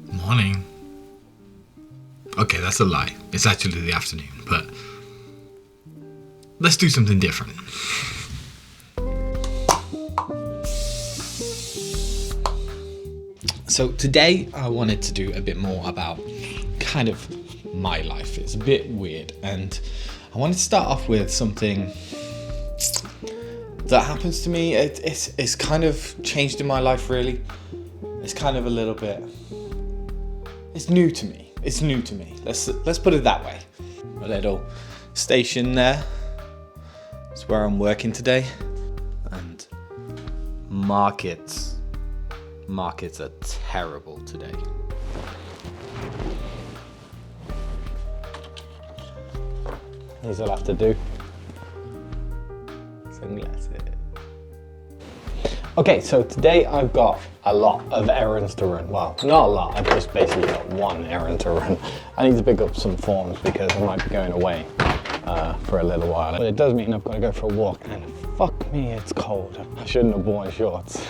Morning. Okay, that's a lie. It's actually the afternoon, but let's do something different. So today I wanted to do a bit more about kind of my life. It's a bit weird, and I wanted to start off with something that happens to me. It's kind of changed in my life, really. It's kind of a little bit, it's new to me. It's new to me. Let's put it that way. A little station there. It's where I'm working today. And markets are terrible today. These will have to do. Sunglasses. Okay, so today I've got a lot of errands to run. Well, not a lot, I've just basically got one errand to run. I need to pick up some forms because I might be going away for a little while. But it does mean I've got to go for a walk, and fuck me, it's cold. I shouldn't have worn shorts.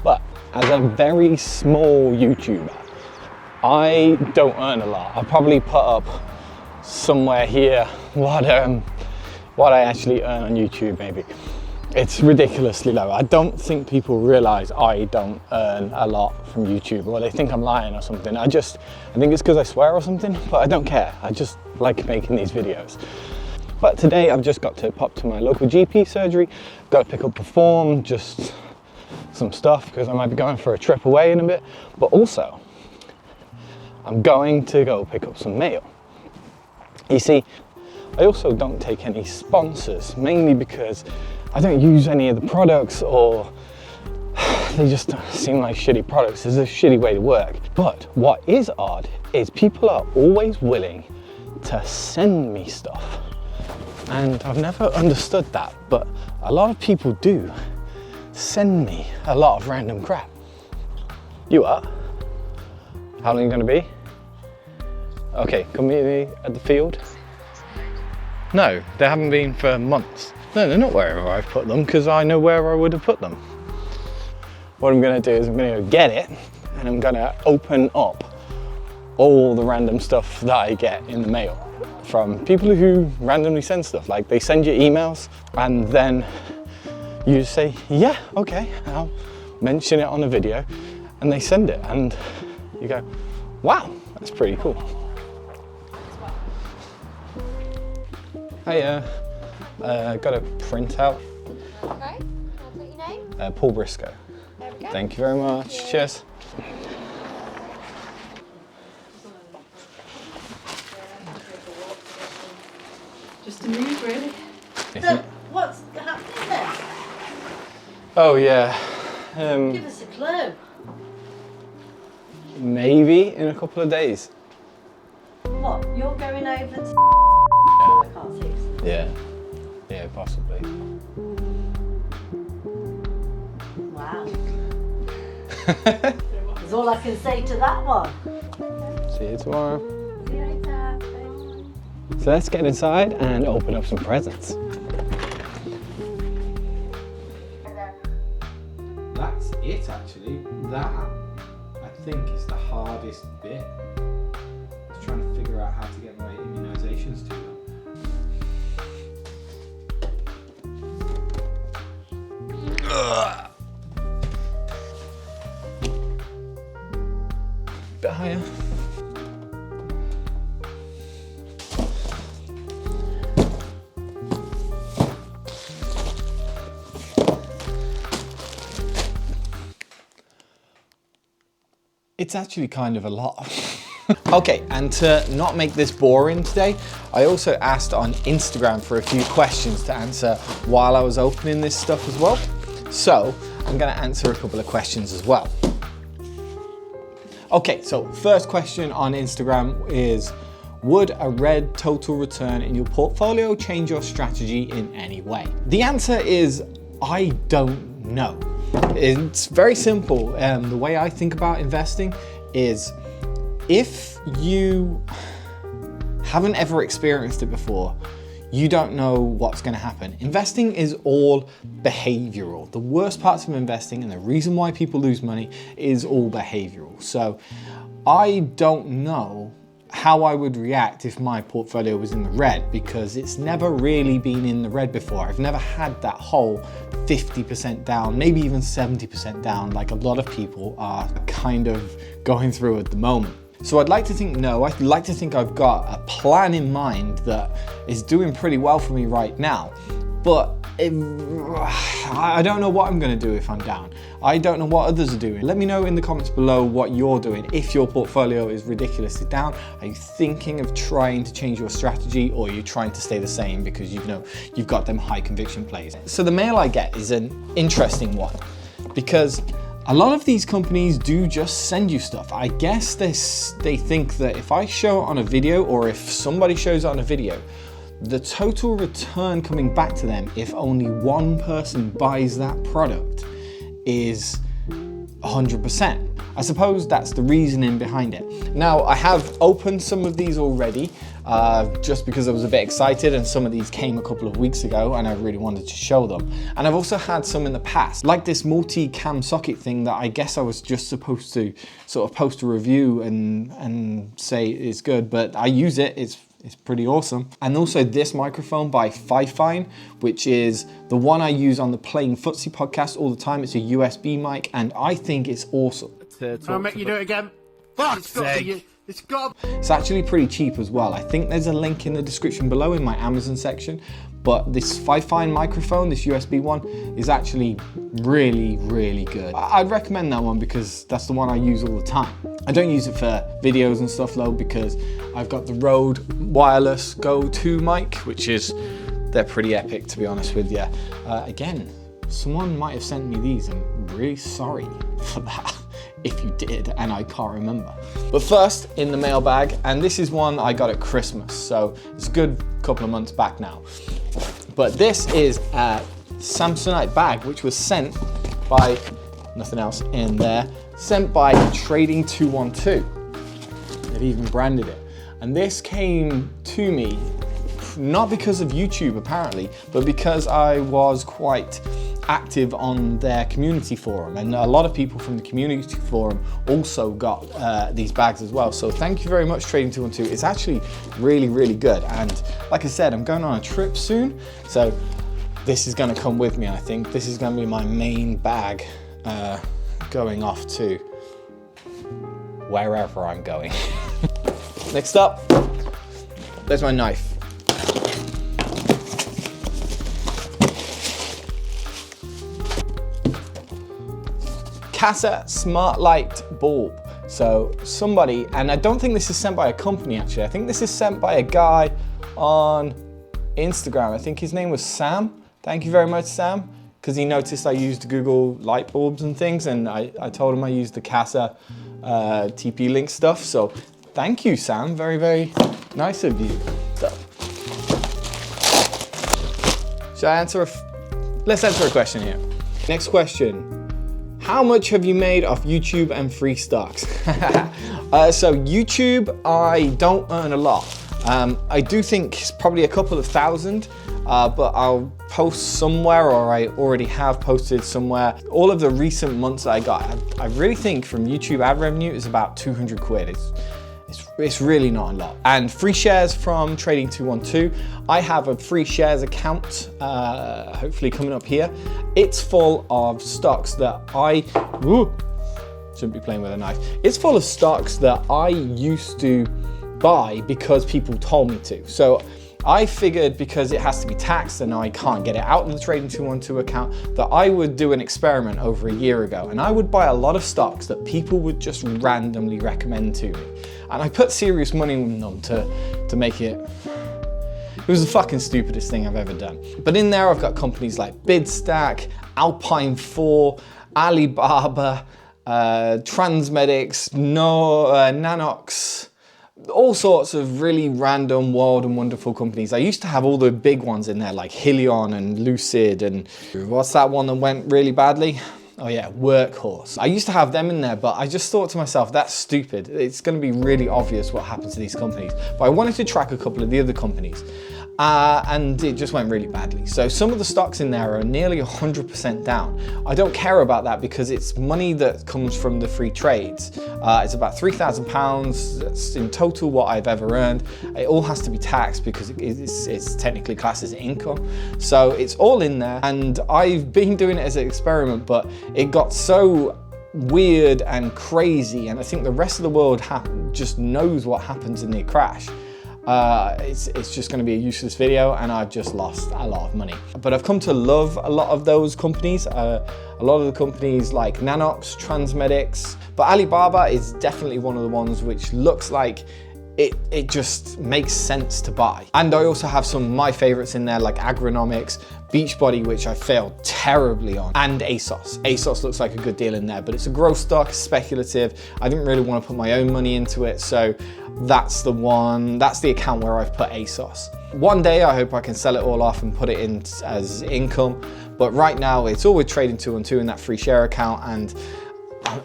But as a very small YouTuber, I don't earn a lot. I'll probably put up somewhere here what I actually earn on YouTube, maybe. It's ridiculously low. I don't think people realize I don't earn a lot from YouTube, or they think I'm lying or something. I think it's because I swear or something, but I don't care. I just like making these videos. But today I've just got to pop to my local GP surgery, got to pick up a form, just some stuff because I might be going for a trip away in a bit, but also I'm going to go pick up some mail. You see, I also don't take any sponsors, mainly because I don't use any of the products, or they just seem like shitty products. It's a shitty way to work. But what is odd is people are always willing to send me stuff. And I've never understood that, but a lot of people do send me a lot of random crap. You are? How long are you gonna be? Okay, come meet me at the field. No, they haven't been for months. No, they're not wherever I've put them, because I know where I would have put them. What I'm gonna do is I'm gonna go get it, and I'm gonna open up all the random stuff that I get in the mail from people who randomly send stuff. Like, they send you emails, and then you say, yeah, okay, I'll mention it on a video, and they send it, and you go, wow, that's pretty cool. Hey, got a printout. Okay, can I put your name? Paul Briscoe. There we go. Thank you very much. Yeah. Cheers. Just a move, really. So, what's happening then? Oh yeah. Give us a clue. Maybe in a couple of days. What, you're going over to I can't see it. Yeah, possibly. Wow. That's all I can say to that one. See you tomorrow. See you later. Bye. So let's get inside and open up some presents. That's it, actually. That, I think, is the hardest bit. I was trying to figure out how to get my immunisations to them. Bit higher. It's actually kind of a lot. Okay, and to not make this boring today, I also asked on Instagram for a few questions to answer while I was opening this stuff as well. So I'm gonna answer a couple of questions as well. Okay, so first question on Instagram is, would a red total return in your portfolio change your strategy in any way? The answer is, I don't know. It's very simple. The way I think about investing is, if you haven't ever experienced it before, you don't know what's going to happen. Investing is all behavioral. The worst parts of investing and the reason why people lose money is all behavioral. So I don't know how I would react if my portfolio was in the red, because it's never really been in the red before. I've never had that whole 50% down, maybe even 70% down, like a lot of people are kind of going through at the moment. So I'd like to think no, I'd like to think I've got a plan in mind that is doing pretty well for me right now. But I don't know what I'm gonna do if I'm down. I don't know what others are doing. Let me know in the comments below what you're doing. If your portfolio is ridiculously down, are you thinking of trying to change your strategy, or are you trying to stay the same because you've got them high conviction plays? So the mail I get is an interesting one, because a lot of these companies do just send you stuff. I guess they think that if I show it on a video, or if somebody shows it on a video, the total return coming back to them if only one person buys that product is 100%. I suppose that's the reasoning behind it. Now, I have opened some of these already, just because I was a bit excited, and some of these came a couple of weeks ago and I really wanted to show them. And I've also had some in the past, like this multi-cam socket thing that I guess I was just supposed to sort of post a review and say it's good, but I use it, it's pretty awesome. And also this microphone by Fifine, which is the one I use on the Playing Footsie podcast all the time. It's a USB mic and I think it's awesome. I'll make you do it again. Fuck's sake. It's actually pretty cheap as well. I think there's a link in the description below in my Amazon section, but this Fifine microphone, this USB one, is actually really, really good. I'd recommend that one because that's the one I use all the time. I don't use it for videos and stuff though, because I've got the Rode Wireless Go 2 mic, which is, they're pretty epic to be honest with you. Again, someone might have sent me these. I'm really sorry for that if you did and I can't remember. But first in the mailbag, and this is one I got at Christmas, so it's a good couple of months back now. But this is a Samsonite bag which was sent by, nothing else in there, sent by Trading 212. They've even branded it. And this came to me not because of YouTube apparently, but because I was quite active on their community forum, and a lot of people from the community forum also got these bags as well. So thank you very much, Trading 212. It's actually really, really good. And like I said, I'm going on a trip soon, so this is going to come with me. I think this is going to be my main bag going off to wherever I'm going. Next up, there's my knife. Casa Smart Light Bulb. So somebody, and I don't think this is sent by a company actually, I think this is sent by a guy on Instagram. I think his name was Sam. Thank you very much, Sam, because he noticed I used Google light bulbs and things, and I told him I used the Casa TP-Link stuff. So thank you, Sam, very, very nice of you. So, should I answer let's answer a question here. Next question. How much have you made off YouTube and free stocks? So YouTube, I don't earn a lot. I do think it's probably a couple of thousand, but I'll post somewhere, or I already have posted somewhere. All of the recent months that I got, I really think from YouTube ad revenue is about 200 quid. It's really not a lot. And free shares from Trading 212. I have a free shares account, hopefully coming up here. It's full of stocks that shouldn't be playing with a knife. It's full of stocks that I used to buy because people told me to. So I figured, because it has to be taxed and I can't get it out of the Trading 212 account, that I would do an experiment over a year ago, and I would buy a lot of stocks that people would just randomly recommend to me. And I put serious money in them to make it. It was the fucking stupidest thing I've ever done. But in there I've got companies like Bidstack, Alpine 4, Alibaba, Transmedics, Nanox, all sorts of really random, wild and wonderful companies. I used to have all the big ones in there like Helion and Lucid, and what's that one that went really badly? Oh yeah, Workhorse. I used to have them in there, but I just thought to myself, that's stupid. It's gonna be really obvious what happened to these companies. But I wanted to track a couple of the other companies. and it just went really badly. So some of the stocks in there are nearly 100% down. I don't care about that because it's money that comes from the free trades. It's about £3,000. That's in total what I've ever earned. It all has to be taxed because it's technically classed as income. So it's all in there, and I've been doing it as an experiment, but it got so weird and crazy, and I think the rest of the world just knows what happens in the crash. It's just going to be a useless video, and I've just lost a lot of money. But I've come to love a lot of those companies, a lot of the companies like Nanox, Transmedics, but Alibaba is definitely one of the ones which looks like it just makes sense to buy. And I also have some of my favorites in there, like Agronomics, Beachbody, which I failed terribly on, and ASOS. ASOS looks like a good deal in there, but it's a growth stock, speculative. I didn't really want to put my own money into it, so that's the account where I've put ASOS. One day I hope I can sell it all off and put it in as income, but right now it's all with Trading 212 in that free share account, and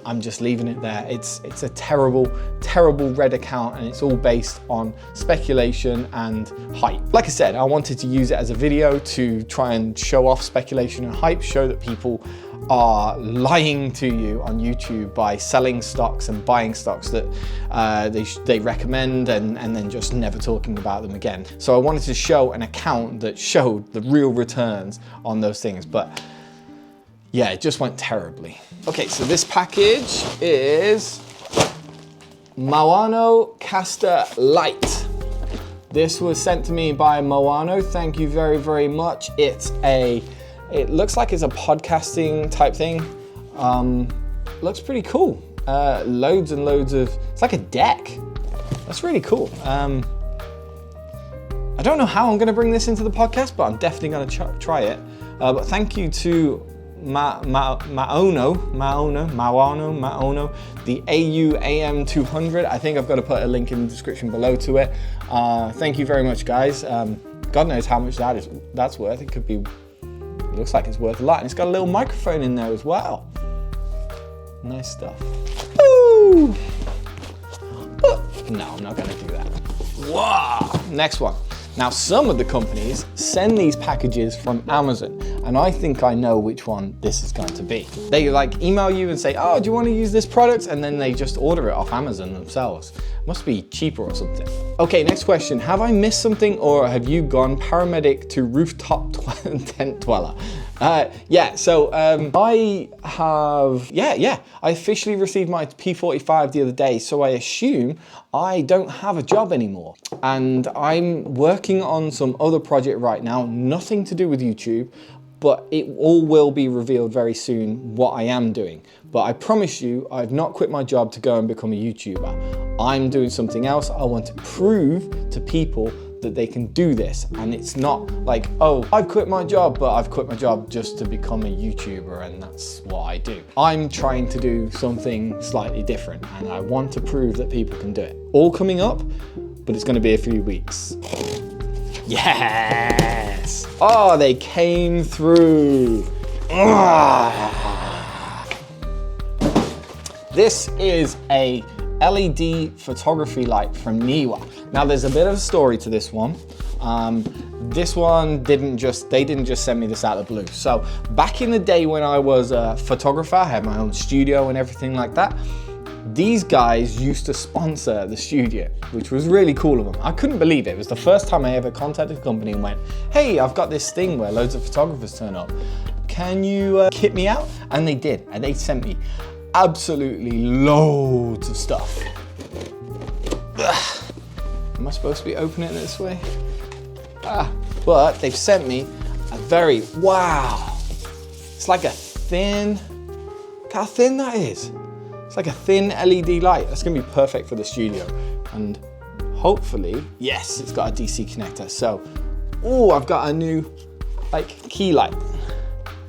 I'm just leaving it there. It's a terrible, terrible red account, and it's all based on speculation and hype. Like I said, I wanted to use it as a video to try and show off speculation and hype, show that people are lying to you on YouTube by selling stocks and buying stocks that they recommend and then just never talking about them again. So I wanted to show an account that showed the real returns on those things, but yeah, it just went terribly. Okay, so this package is Moano Caster Light. This was sent to me by Moano. Thank you very, very much. It looks like it's a podcasting type thing. Looks pretty cool. Loads and loads of, it's like a deck. That's really cool. I don't know how I'm gonna bring this into the podcast, but I'm definitely gonna try it. But thank you to Maono, the AUAM200. I think I've got to put a link in the description below to it. Thank you very much, guys. God knows how much that's worth. It could be, it looks like it's worth a lot. And it's got a little microphone in there as well. Nice stuff. Ooh. No, I'm not gonna do that. Whoa. Next one. Now, some of the companies send these packages from Amazon, and I think I know which one this is going to be. They like email you and say, oh, do you want to use this product? And then they just order it off Amazon themselves. Must be cheaper or something. Okay, next question. Have I missed something, or have you gone paramedic to rooftop tent dweller? Yeah, so I officially received my P45 the other day, so I assume I don't have a job anymore. And I'm working on some other project right now, nothing to do with YouTube, but it all will be revealed very soon what I am doing. But I promise you, I've not quit my job to go and become a YouTuber. I'm doing something else. I want to prove to people that they can do this, and it's not like, oh, I've quit my job, but I've quit my job just to become a YouTuber and that's what I do. I'm trying to do something slightly different, and I want to prove that people can do it. All coming up, but it's going to be a few weeks. Yes! Oh, they came through. This is a LED photography light from Niwa. Now there's a bit of a story to this one. This one they didn't just send me this out of the blue. So back in the day when I was a photographer, I had my own studio and everything like that. These guys used to sponsor the studio, which was really cool of them. I couldn't believe it. It was the first time I ever contacted a company and went, hey, I've got this thing where loads of photographers turn up. Can you kit me out? And they did, and they sent me absolutely loads of stuff. Ugh. Am I supposed to be opening it this way? But they've sent me a very, wow. It's like a thin, look how thin that is. It's like a thin LED light. That's gonna be perfect for the studio. And hopefully, yes, it's got a DC connector. So, oh, I've got a new like key light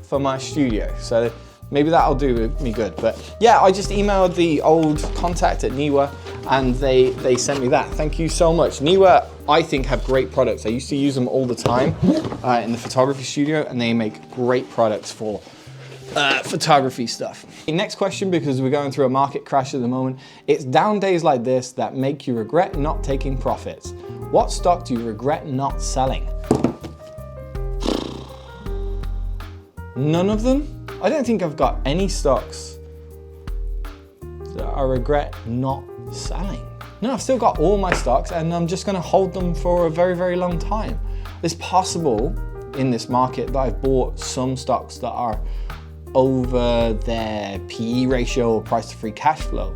for my studio. So maybe that'll do me good. But yeah, I just emailed the old contact at Niwa and they sent me that. Thank you so much. Niwa, I think, have great products. I used to use them all the time in the photography studio, and they make great products for photography stuff. Next question, because we're going through a market crash at the moment. It's down days like this that make you regret not taking profits. What stock do you regret not selling? None of them? I don't think I've got any stocks that I regret not selling. No, I've still got all my stocks and I'm just gonna hold them for a very, very long time. It's possible in this market that I've bought some stocks that are over their PE ratio or price to free cash flow,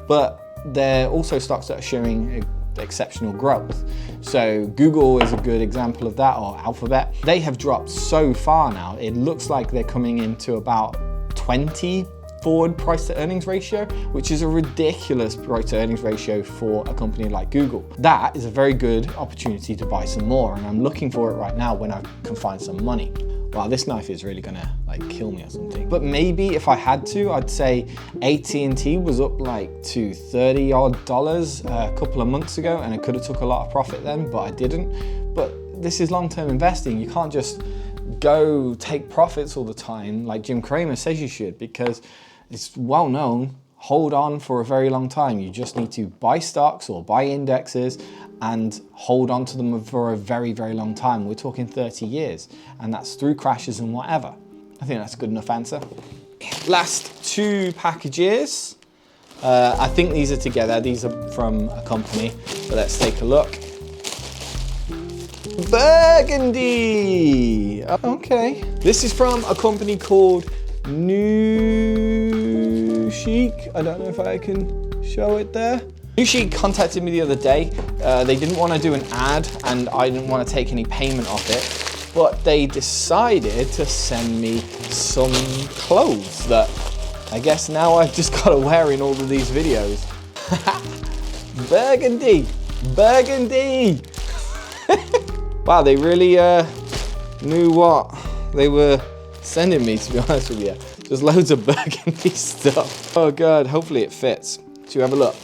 but they're also stocks that are showing exceptional growth. So Google is a good example of that, or Alphabet. They have dropped so far now, it looks like they're coming into about 20 forward price to earnings ratio, which is a ridiculous price to earnings ratio for a company like Google. That is a very good opportunity to buy some more, and I'm looking for it right now when I can find some money. Wow, this knife is really gonna like kill me or something. But maybe if I had to, I'd say AT&T was up like to $30 odd a couple of months ago, and I could have took a lot of profit then, but I didn't. But this is long-term investing. You can't just go take profits all the time like Jim Cramer says you should, because it's well known, hold on for a very long time. You just need to buy stocks or buy indexes and hold on to them for a very, very long time. We're talking 30 years, and that's through crashes and whatever. I think that's a good enough answer. Last two packages. I think these are together. These are from a company, so let's take a look. Burgundy. Okay. This is from a company called New Chic. I don't know if I can show it there. New Chic contacted me the other day. They didn't want to do an ad and I didn't want to take any payment off it, but they decided to send me some clothes that I guess now I've just got to wear in all of these videos. Burgundy, burgundy. Wow, they really knew what they were sending me, to be honest with you. Just loads of burgundy stuff. Oh God, hopefully it fits. Should we have a look?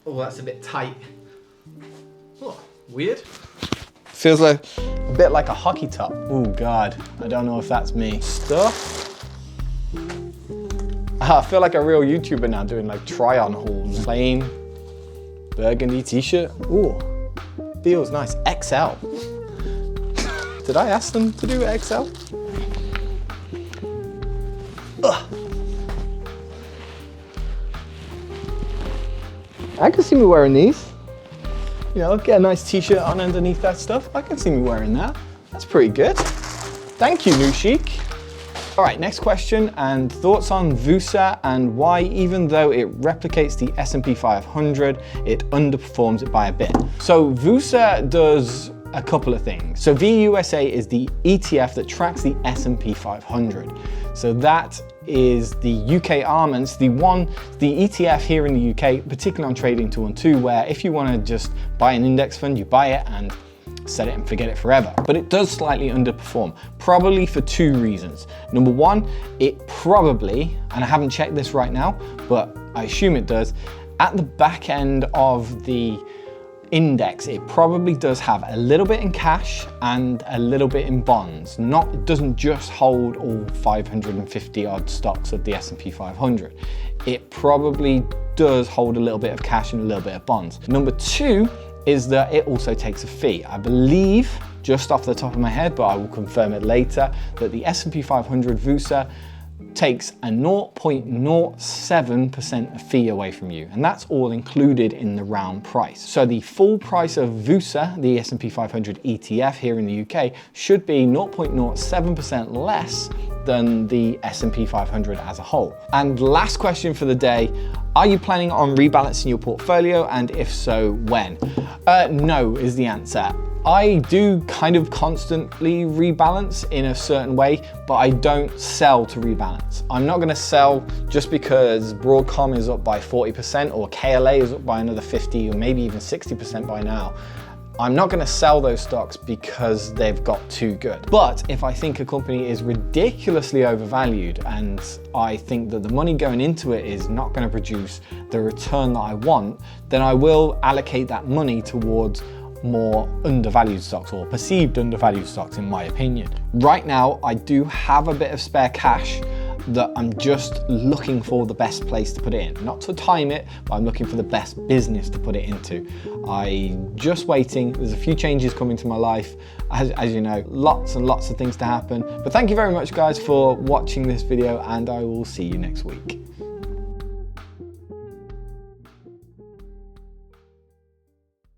Oh, that's a bit tight. Oh, weird. Feels like a bit like a hockey top. Oh God, I don't know if that's me. Stuff. I feel like a real YouTuber now doing like try-on hauls. Plain burgundy t-shirt. Ooh, feels nice. XL. Did I ask them to do XL? Ugh. I can see me wearing these. You know, get a nice t-shirt on underneath that stuff. I can see me wearing that. That's pretty good. Thank you, New Chic. All right, next question, and thoughts on VUSA and why, even though it replicates the S&P 500, it underperforms it by a bit. So VUSA does a couple of things. So VUSA is the ETF that tracks the S&P 500. So that is the UK arm, and it's the ETF here in the UK, particularly on Trading 212, where if you want to just buy an index fund, you buy it and set it and forget it forever. But it does slightly underperform, probably for two reasons. Number one, it probably, and I haven't checked this right now, but I assume it does, at the back end of the index, it probably does have a little bit in cash and a little bit in bonds. It doesn't just hold all 550 odd stocks of the S&P 500. It probably does hold a little bit of cash and a little bit of bonds. Number two is that it also takes a fee. I believe, just off the top of my head, but I will confirm it later, that the S&P 500 VUSA takes a 0.07% fee away from you, and that's all included in the round price. So the full price of VUSA, the S&P 500 ETF here in the UK, should be 0.07% less than the S&P 500 as a whole. And last question for the day, are you planning on rebalancing your portfolio, and if so, when? No is the answer. I do kind of constantly rebalance in a certain way, but I don't sell to rebalance. I'm not gonna sell just because Broadcom is up by 40% or KLA is up by another 50 or maybe even 60% by now. I'm not gonna sell those stocks because they've got too good. But if I think a company is ridiculously overvalued and I think that the money going into it is not gonna produce the return that I want, then I will allocate that money towards more undervalued stocks, or perceived undervalued stocks in my opinion. Right now, I do have a bit of spare cash that I'm just looking for the best place to put it in. Not to time it, but I'm looking for the best business to put it into. I'm just waiting. There's a few changes coming to my life as you know, lots and lots of things to happen. But thank you very much guys for watching this video, and I will see you next week.